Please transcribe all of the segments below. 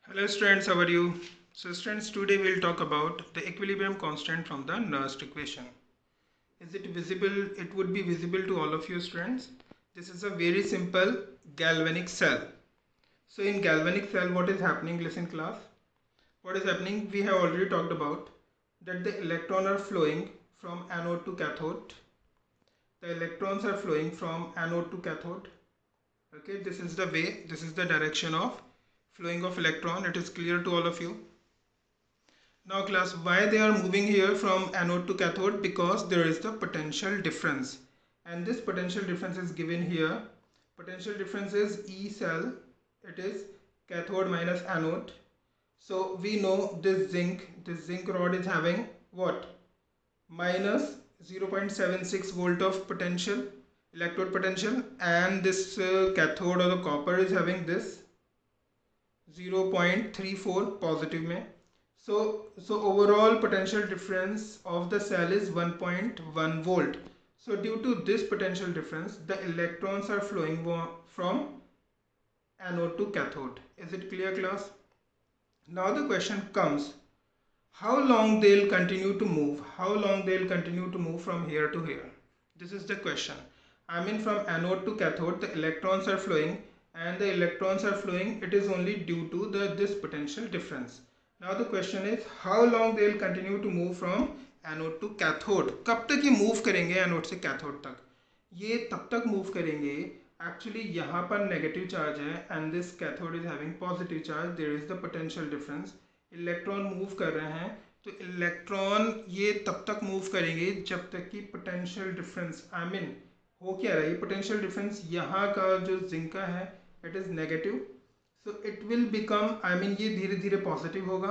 Hello students, how are you? So students, today we'll talk about the equilibrium constant from the Nernst equation. Is it visible? It would be visible to all of you students. This is a very simple galvanic cell. So in galvanic cell, what is happening? Listen class. What is happening? We have already talked about that the electrons are flowing from anode to cathode. The electrons are flowing from anode to cathode. Okay, this is the way, this is the direction of flowing of electron. It is clear to all of you. Now class, why they are moving here from anode to cathode? Because there is the potential difference, and this potential difference is given here. Potential difference is E cell, it is cathode minus anode. So we know this zinc rod is having what? Minus 0.76 volt of potential, electrode potential, and this cathode or the copper is having this 0.34 positive में. So overall potential difference of the cell is 1.1 volt. So due to this potential difference, the electrons are flowing from anode to cathode. Is it clear class? Now the question comes, how long they'll continue to move? How long they'll continue to move from here to here? This is the question. I mean, from anode to cathode, the electrons are flowing, and the electrons are flowing, it is only due to this potential difference. Now the question is, how long they'll continue to move from anode to cathode? कब तक ये move करेंगे anode से cathode तक? ये तब तक move करेंगे, actually यहाँ पर negative charge है and this cathode is having positive charge. There is the potential difference. Electron move कर रहे हैं, तो इलेक्ट्रॉन ये तब तक मूव करेंगे जब तक कि पोटेंशियल डिफरेंस हो क्या रहा है, ये पोटेंशियल डिफरेंस यहाँ का जो जिंक का है it is negative. So it will become ये धीरे धीरे पॉजिटिव होगा,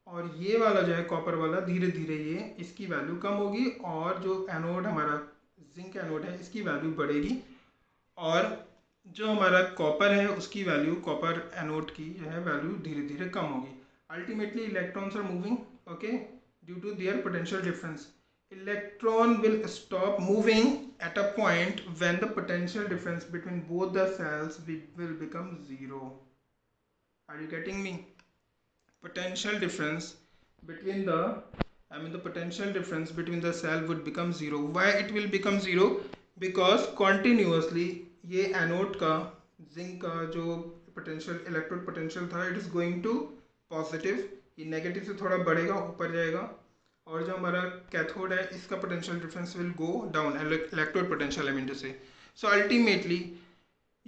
और ये वाला जो है कॉपर वाला धीरे धीरे ये इसकी वैल्यू कम होगी, और जो एनोड हमारा जिंक एनोड है इसकी वैल्यू बढ़ेगी, और जो हमारा कॉपर है उसकी वैल्यू, कॉपर एनोड की जो है वैल्यू धीरे धीरे कम होगी. Ultimately electrons are moving, okay, due to their potential difference. Electron will stop moving at a point when the potential difference between both the cells will become zero. Are you getting me? Potential difference between the potential difference between the cell would become zero. Why it will become zero? Because continuously ये anode का zinc का जो potential electrode potential था it is going to positive, ये negative से थोड़ा बढ़ेगा ऊपर जाएगा, और जो हमारा कैथोड है इसका potential difference will go down, electrode potential I mean to say. So ultimately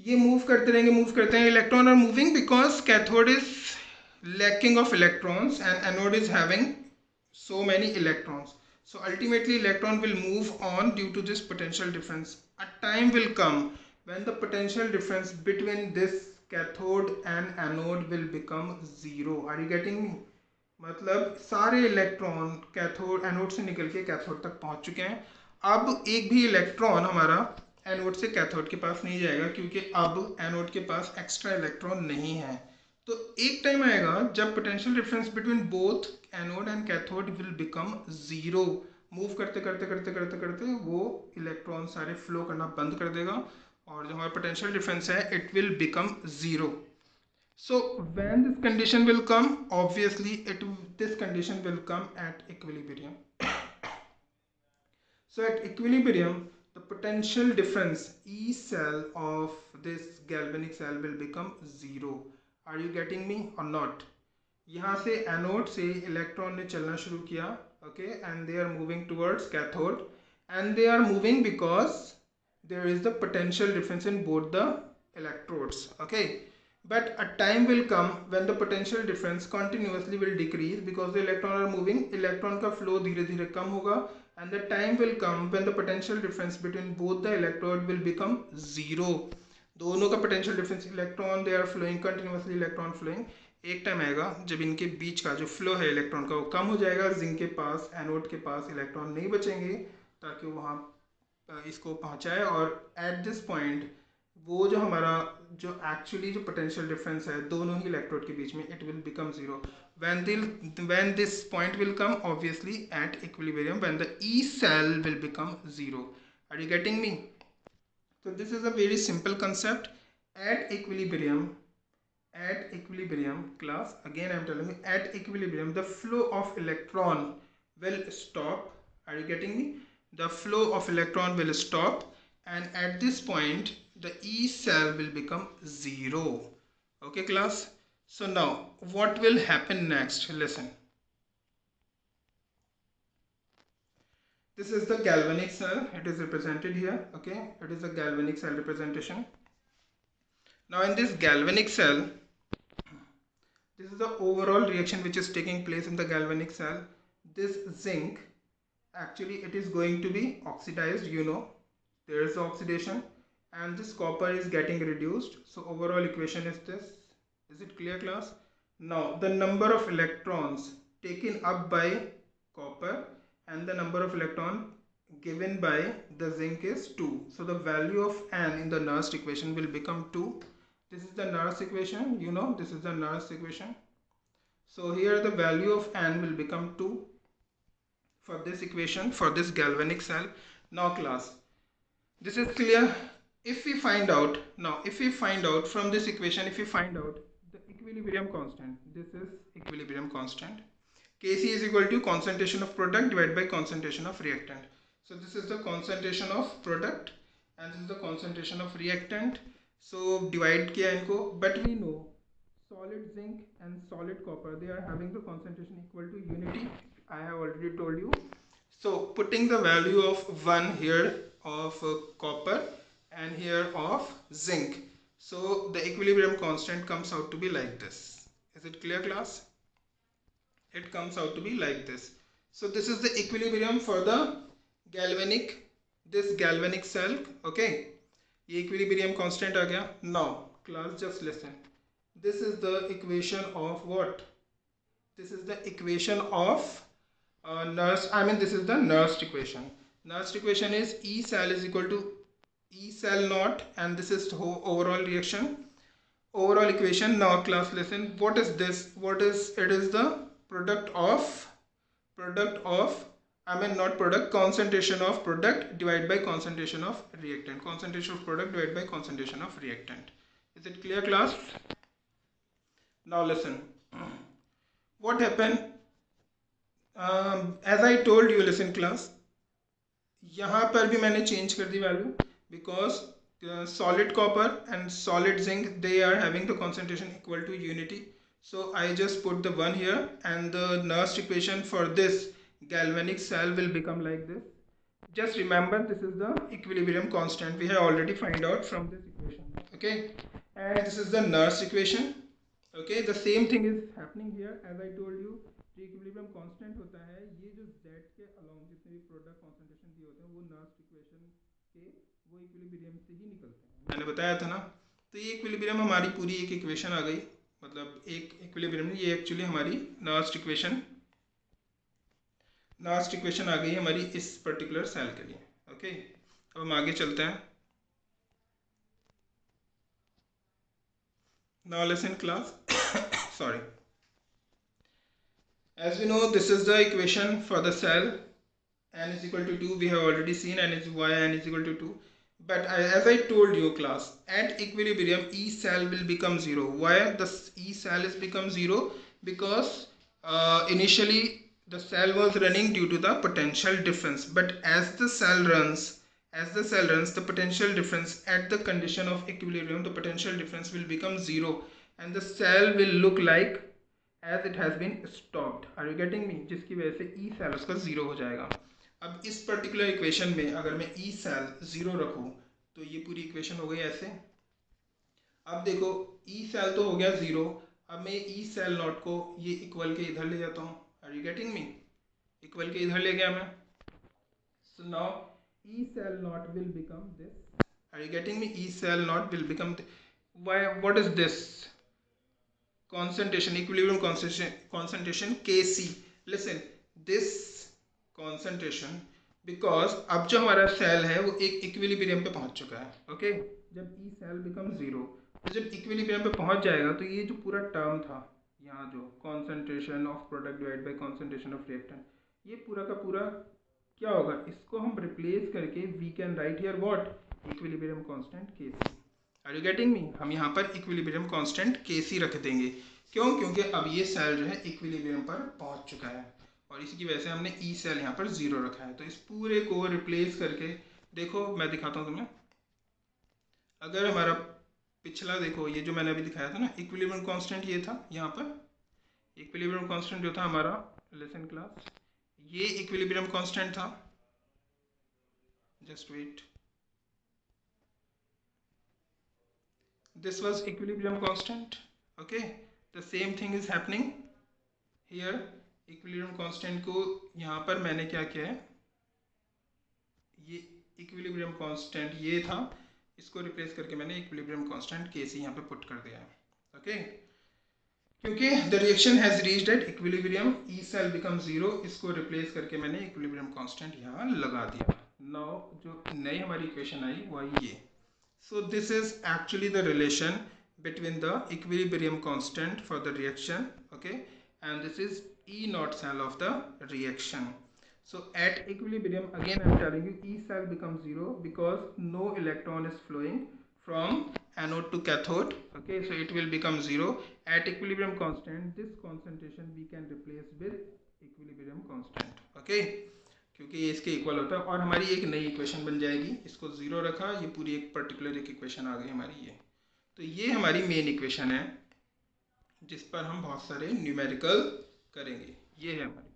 ये मूव करते रहेंगे, electron are moving because cathode is lacking of electrons and anode is having so many electrons. So ultimately electron will move on due to this potential difference. A time will come when the potential difference between this cathode and anode will become zero. Are you getting me? मतलब सारे electron cathode anode से निकल के cathode तक पहुंच चुके हैं. अब एक भी इलेक्ट्रॉन हमारा एनोड से कैथोड के पास नहीं जाएगा, क्योंकि अब एनोड के पास एक्स्ट्रा इलेक्ट्रॉन नहीं है. तो एक टाइम आएगा जब potential difference between both anode and cathode will become zero. Move करते करते करते करते करते वो इलेक्ट्रॉन सारे फ्लो करना बंद कर देगा, और जो हमारा पोटेंशियल डिफरेंस है it will become zero. So when this condition will come, obviously this condition will come at equilibrium. So at equilibrium, the potential difference E cell of this galvanic cell will become zero. Are you getting me or not? यहाँ से anode से electron ने चलना शुरू किया, okay, and they are moving towards cathode, and they are moving because there is the potential difference in both the electrodes, okay. But a time will come when the potential difference continuously will decrease because the electron are moving, electron का flow धीरे धीरे कम होगा, and the time will come when the potential difference between both the electrode will become zero. दोनों का potential difference, electron they are flowing continuously, electron flowing, एक time आएगा जब इनके बीच का जो फ्लो है इलेक्ट्रॉन का वो कम हो जाएगा, जिंक के पास एनोड के पास इलेक्ट्रॉन नहीं बचेंगे ताकि वो वहाँ इसको पहुँचाए, और एट दिस पॉइंट वो जो हमारा जो एक्चुअली जो पोटेंशियल डिफरेंस है दोनों ही इलेक्ट्रोड के बीच में it will become zero. when this point will come, obviously at equilibrium, when the E cell will become zero. Are you getting me? So this is a very simple concept. At equilibrium at equilibrium, class, again I'm telling you, at equilibrium the flow of electron will stop. Are you getting me? The flow of electron will stop, and at this point the E cell will become 0. Okay class, so now what will happen next? Listen, this is the galvanic cell, it is represented here. Okay, it is a galvanic cell representation. Now in this galvanic cell, this is the overall reaction which is taking place in the galvanic cell. This zinc, actually it is going to be oxidized, you know, there is oxidation, and this copper is getting reduced. So overall equation is this. Is it clear class? Now the number of electrons taken up by copper and the number of electron given by the zinc is 2. So the value of N in the Nernst equation will become 2. This is the Nernst equation, you know, this is the Nernst equation. So here the value of N will become 2 for this equation, for this galvanic cell. Now class, this is clear. If we find out, now if we find out from this equation, if we find out the equilibrium constant, this is equilibrium constant, Kc is equal to concentration of product divided by concentration of reactant. So this is the concentration of product and this is the concentration of reactant. So divide किया इनको, but we know solid zinc and solid copper, they are having the concentration equal to unity. I have already told you. So putting the value of 1 here of copper and here of zinc, so the equilibrium constant comes out to be like this. Is it clear class? It comes out to be like this. So this is the equilibrium for the galvanic, this galvanic cell. Okay, ये equilibrium constant आ गया. Now class just listen, this is the equation of what? This is the equation of Nernst, I mean this is the Nernst equation. Nernst equation is E cell is equal to E cell naught, and this is overall reaction, overall equation. Now class listen, what is this? What is it? Is the product of I mean not product, concentration of product divided by concentration of reactant, concentration of product divided by concentration of reactant. Is it clear class? Now listen, what happened, as I told you, listen class, यहाँ पर भी मैंने change कर दी value because solid copper and solid zinc, they are having the concentration equal to unity. So I just put the 1 here, and the Nernst equation for this galvanic cell will become like this. Just remember, this is the equilibrium constant we have already find out from this equation. Okay, and this is the Nernst equation. Okay, the same thing is happening here. As I told you, जो equilibrium constant होता है, ये जो Z के along जितने भी product concentration दिए होते हैं, वो Nernst equation के वो equilibrium से ही निकलते हैं. मैंने बताया था ना. तो ये equilibrium हमारी पूरी एक equation आ गई, मतलब एक equilibrium नहीं, ये actually हमारी Nernst equation आ गई हमारी इस पर्टिकुलर सेल के लिए. ओके, अब हम आगे चलते हैं. Now listen class. Sorry. As we know, this is the equation for the cell. N is equal to 2. We have already seen N is y, N is equal to 2. But as I told you class, at equilibrium E cell will become 0. Why the E cell is become 0? Because initially the cell was running due to the potential difference. But as the cell runs, the potential difference at the condition of equilibrium, the potential difference will become 0, and the cell will look like as it has been stopped. Are you getting me? जिसकी वजह से E cell उसका 0 हो जाएगा. अब इस particular equation में अगर मैं E cell 0 रखूँ तो ये पूरी इक्वेशन हो गई ऐसे. अब देखो E cell तो हो गया 0. अब मैं E cell नॉट को ये इक्वल के इधर ले जाता हूँ. Are you getting me? Equal के इधर ले गया मैं. So now E cell naught will become this. Are you getting me? E cell naught will become why? What is this? Concentration, equilibrium concentration Kc. Listen, this concentration, because अब जो हमारा cell है वो एक इक्विलिब्रियम पे पहुंच चुका है. ओके, जब E cell become 0, तो जब इक्विलिब्रियम पे पहुंच जाएगा तो ये जो पूरा टर्म था यहाँ, जो concentration of product divided by concentration of reactant, ये पूरा का पूरा क्या होगा, इसको हम रिप्लेस करके we can write here what, equilibrium constant Kc. Are you getting me? हम यहाँ पर इक्विलिब्रियम कांस्टेंट Kc रख देंगे। क्यों? क्योंकि अब ये सेल जो है इक्विलिब्रियम पर पहुंच चुका है और इसी की वजह से हमने ई सेल यहाँ पर 0 रखा है। तो इस पूरे को रिप्लेस करके देखो, मैं दिखाता हूँ तुम्हें। अगर हमारा पिछला देखो, ये जो मैंने अभी दिखाया था ना इक्विलिब्रियम कांस्टेंट, ये था यहाँ पर इक्विलिब्रियम कांस्टेंट जो था हमारा, लिसन क्लास, ये इक्विलिब्रियम कांस्टेंट था। Just wait, this was equilibrium constant. Okay, the same thing is happening here. equilibrium constant को यहाँ पर मैंने क्या किया है, ये equilibrium constant ये था, इसको रिप्लेस करके मैंने equilibrium constant Kc यहाँ पे पुट कर दिया है। ओके, क्योंकि the reaction has reached at equilibrium, E cell becomes 0, इसको रिप्लेस करके मैंने equilibrium constant यहाँ लगा दिया। नाउ जो नई हमारी इक्वेशन आई वो आई ये। So this is actually the relation between the equilibrium constant for the reaction, okay, and this is E naught cell of the reaction. So at equilibrium, again I am telling you, E cell becomes 0 because no electron is flowing from anode to cathode. Okay, so it will become 0. At equilibrium constant, this concentration we can replace with equilibrium constant. Okay, क्योंकि ये इसके equal होता है और हमारी एक नई equation बन जाएगी। इसको 0 रखा, ये पूरी एक पर्टिकुलर एक इक्वेशन आ गई हमारी ये। तो ये हमारी मेन इक्वेशन है जिस पर हम बहुत सारे न्यूमेरिकल करेंगे। ये है हमारी,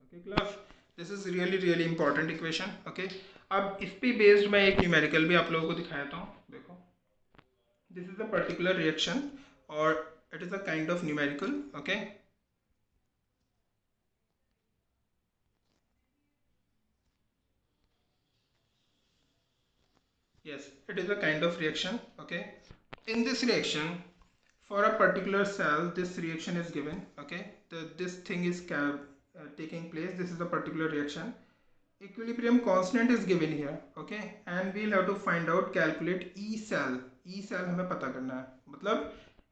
okay class, this is really really important equation. Okay, अब इस पे बेस्ड मैं एक न्यूमेरिकल भी आप लोगों को दिखाता हूँ। देखो, this is a particular reaction और it is a kind of numerical. Okay, yes, it is a kind of reaction. Okay, in this reaction, for a particular cell, this reaction is given. Okay, this thing is taking place. This is a particular reaction. Equilibrium constant is given here. Okay, and we'll have to find out, calculate E cell. E cell हमें पता करना है, मतलब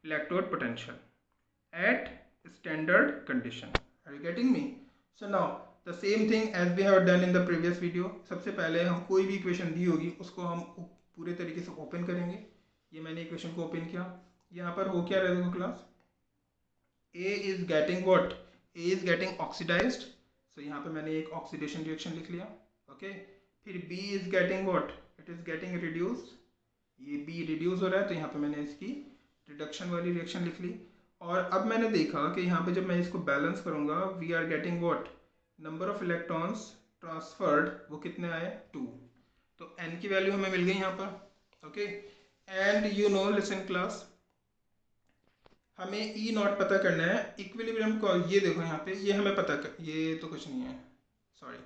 electrode potential at standard condition. Are you getting me? So now the same thing as we have done in the previous video. सबसे पहले हम कोई भी इक्वेशन दी होगी उसको हम पूरे तरीके से ओपन करेंगे। ये मैंने इक्वेशन को ओपन किया, यहाँ पर हो क्या रहेगा class, A is getting what, A is getting oxidized, so यहाँ पे मैंने एक ऑक्सीडेशन रिएक्शन लिख लिया। ओके, फिर B is getting what, it is getting reduced, ये B रिड्यूस हो रहा है तो यहाँ पे मैंने इसकी रिडक्शन वाली रिएक्शन लिख ली। और अब मैंने देखा कि यहाँ पे जब मैं इसको बैलेंस करूँगा, we are getting what, number of electrons transferred, वो कितने आए, 2, तो n की वैल्यू हमें मिल गई यहाँ पर। Okay, and you know, listen class, हमें E नॉट पता करना है इक्विलिब्रियम को। ये देखो यहाँ पे, ये हमें पता कर, ये तो कुछ नहीं है, sorry.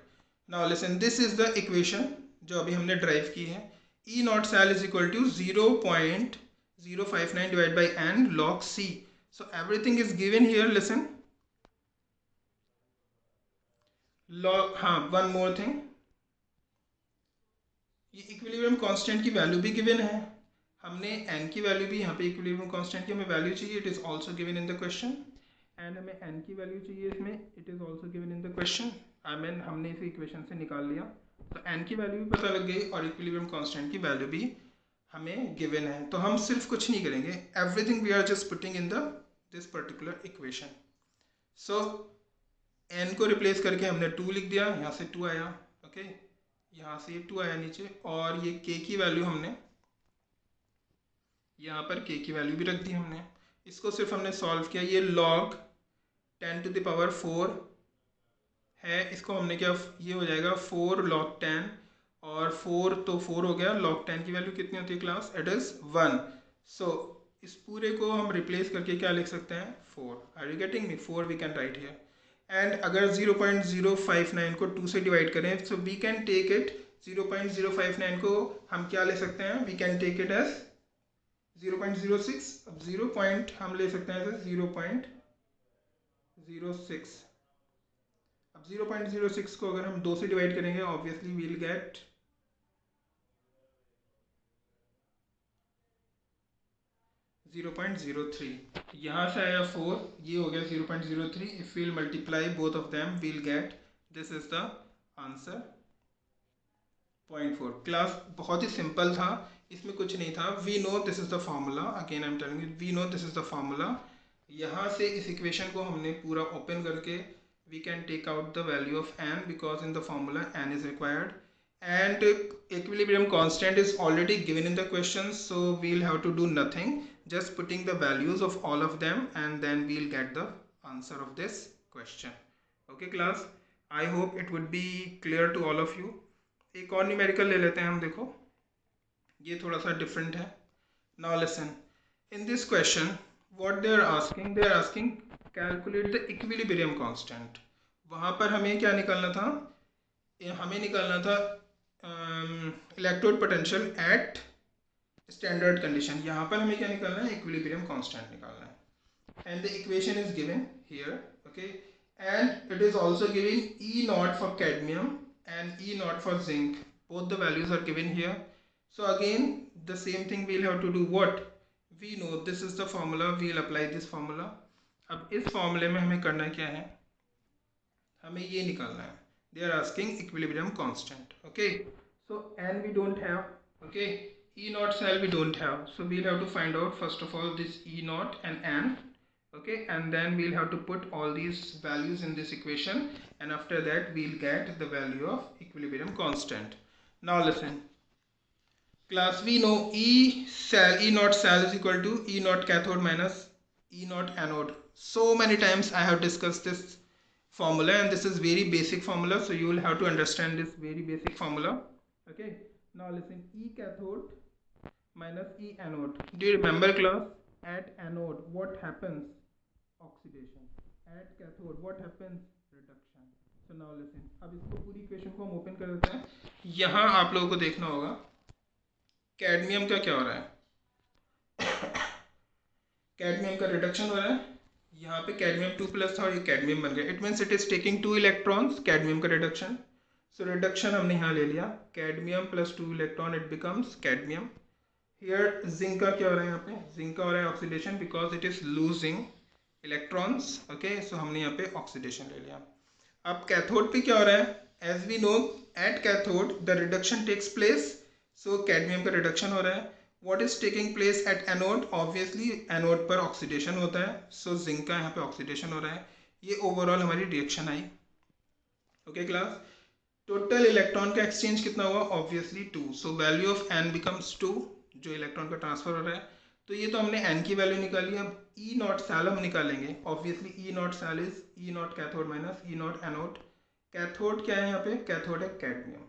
Now listen, this is the equation जो अभी हमने ड्राइव की है। E not cell is equal to 0.059 divide by n log C. So everything is given here. Listen, log, हाँ, one more thing, ये इक्विलिब्रियम कांस्टेंट की value भी given है। हमने n की वैल्यू भी यहाँ पे इक्विलिब्रियम कांस्टेंट की हमें वैल्यू चाहिए, it is also given in the question. And हमें n की वैल्यू चाहिए इसमें, it is also given in the question. I mean हमने इसे इक्वेशन से निकाल लिया, तो n की वैल्यू भी पता लग गई और इक्विलिब्रियम कांस्टेंट की वैल्यू भी हमें गिवन है। तो हम सिर्फ कुछ नहीं करेंगे, everything we are just putting in the this particular equation. So n को रिप्लेस करके हमने 2 लिख दिया, यहाँ से 2 आया। ओके, यहाँ से 2 आया नीचे, और ये k की वैल्यू हमने यहाँ पर k की वैल्यू भी रख दी हमने। इसको सिर्फ हमने सॉल्व किया, ये log 10 to the power 4 है, इसको हमने क्या, ये हो जाएगा 4 log 10, और 4 तो 4 हो गया, log 10 की वैल्यू कितनी होती है क्लास, इट इज़ 1। सो इस पूरे को हम रिप्लेस करके क्या लिख सकते हैं, 4। Are you getting me? 4 we can write here. And अगर 0.059 को 2 से डिवाइड करें, so we can take it, 0.059 को हम क्या ले सकते हैं, we can take it as 0.06। अब 0 पॉइंट हम ले सकते हैं 0.06। अब 0.06 को अगर हम 2 से डिवाइड करेंगे, ऑब्वियसली वील गेट 0.03। यहाँ से आया 4, ये हो गया 0.03। If we'll multiply both of them, we'll get, this is the answer 0.4। Class बहुत ही सिंपल था, इसमें कुछ नहीं था. We know this is the formula. Again I am telling you, we know this is the formula. यहाँ से इस इक्वेशन को हमने पूरा ओपन करके we can take out the value of n because in the formula n is required, and equilibrium constant is already given in the question, so we'll have to do nothing, just putting the values of all of them and then we'll get the answer of this question. Okay class, I hope it would be clear to all of you. एक और numerical ले लेते हैं हम. देखो ये थोड़ा सा डिफरेंट है. Now listen, in this question what they are asking calculate the equilibrium constant. वहाँ पर हमें क्या निकालना था? हमें निकालना था electrode potential at standard condition. यहाँ पर हमें क्या निकालना है? इक्विलिब्रियम कांस्टेंट निकालना है. And the equation is given here. Okay, and it is also given E naught for cadmium and E naught for zinc. Both the values are given here. So again the same thing we'll have to do. What we know, this is the formula, we'll apply this formula. अब इस फॉर्मूले में हमें करना क्या है? हमें ये निकालना है. They are asking equilibrium constant. Okay, so n we don't have. Okay, E naught cell we don't have, so we'll have to find out first of all this E naught and n. Okay, and then we'll have to put all these values in this equation, and after that we'll get the value of equilibrium constant. Now listen class, we know E naught cell is equal to E naught cathode minus E naught anode. So many times I have discussed this formula, and this is very basic formula, so you will have to understand this very basic formula. Okay, now listen, E cathode minus E anode. Do you remember class? At anode what happens? Oxidation. At cathode what happens? Reduction. So now listen, अब इसको पूरी equation को हम open कर देते हैं. यहाँ आप लोगों को देखना होगा कैडमियम का क्या हो रहा है? कैडमियम का रिडक्शन हो रहा है. यहाँ पे कैडमियम 2+ था और ये कैडमियम बन गया. It means it is taking 2 electrons. Cadmium का रिडक्शन. सो रिडक्शन हमने यहाँ ले लिया. Cadmium plus 2 electron, it becomes cadmium. Here zinc का क्या हो रहा है? यहाँ पे जिंक का हो रहा है oxidation because it is losing electrons. Okay, so हमने यहाँ पे ऑक्सीडेशन ले लिया. अब कैथोड पे क्या हो रहा है? As we know at cathode the reduction takes place, so cadmium का रिडक्शन हो रहा है. What is taking place at anode? Obviously anode पर ऑक्सीडेशन होता है, सो जिंक का यहाँ पे ऑक्सीडेशन हो रहा है. ये ओवरऑल हमारी reaction I. Okay class, total electron का एक्सचेंज कितना हुआ? Obviously 2. So value of n becomes 2, जो इलेक्ट्रॉन का ट्रांसफर हो रहा है. तो ये तो हमने n की वैल्यू निकाली. अब E नॉट सेल हम निकालेंगे. Obviously E not cell is E not cathode minus E not anode. Cathode क्या है यहाँ पे? कैथोड है cadmium.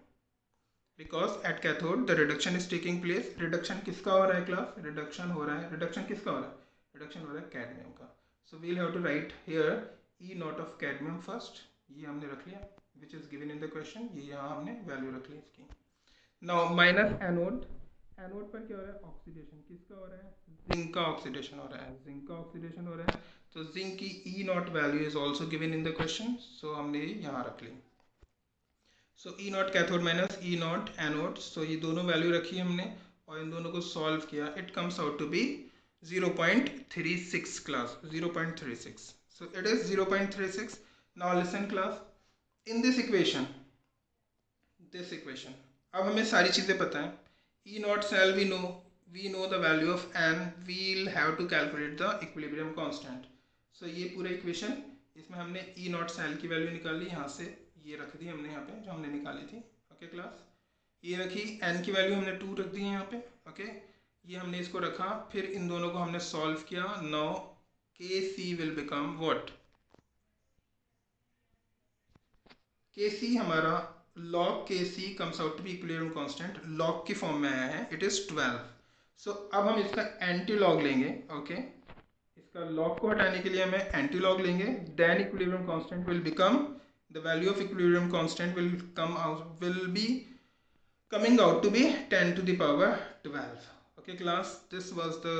Because at cathode the reduction is taking place. Reduction किसका हो रहा है क्लास? रिडक्शन हो रहा है. रिडक्शन किसका हो रहा है? रिडक्शन हो रहा है कैडमियम का. So we'll have to write here E naught of cadmium first. ये हमने रख लिया which is given in the question. ये यहाँ हमने वैल्यू रख ली इसकी. Now minus anode. एनोड पर क्या हो रहा है? ऑक्सीडेशन. किसका हो रहा है? जिंक का ऑक्सीडेशन हो रहा है. जिंक का ऑक्सीडेशन हो रहा है, तो जिंक की E naught value is also given in the question, so हमने यहाँ रख ली. So E not cathode minus E not anode. So ये दोनों वैल्यू रखी हमने और इन दोनों को सॉल्व किया. It comes out to be 0.36 class. 0.36. So it is 0.36. Now listen class, in this equation अब हमें सारी चीज़ें पता है. E not cell we know the value of n. We'll have to calculate the equilibrium constant. So ये पूरा equation, इसमें हमने E नॉट सेल की वैल्यू निकाली. यहाँ से ये रख दी हमने यहाँ पे जो हमने निकाली थी. ओके क्लास, ये रखी. n की वैल्यू हमने 2 रख दी है यहाँ पे. ओके, ये हमने इसको रखा. फिर इन दोनों को हमने सॉल्व किया. Now Kc will become what? Kc हमारा log Kc comes out to be equilibrium constant. log की फॉर्म में आया है. It is 12. सो अब हम इसका एंटी लॉग लेंगे. ओके, इसका लॉग को हटाने के लिए हमें एंटी लॉग लेंगे. Then equilibrium constant will become, the value of equilibrium constant will be coming out to be 10 to the power 12. Okay class, this was the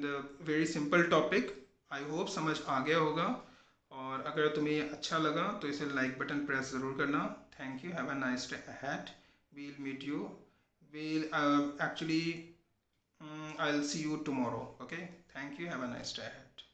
the very simple topic. I hope समझ आ गया होगा, और अगर तुम्हें अच्छा लगा तो इसे लाइक बटन प्रेस ज़रूर करना. Thank you. Have a nice day ahead. we'll meet you. we'll actually I'll see you tomorrow. Okay, thank you. Have a nice day ahead.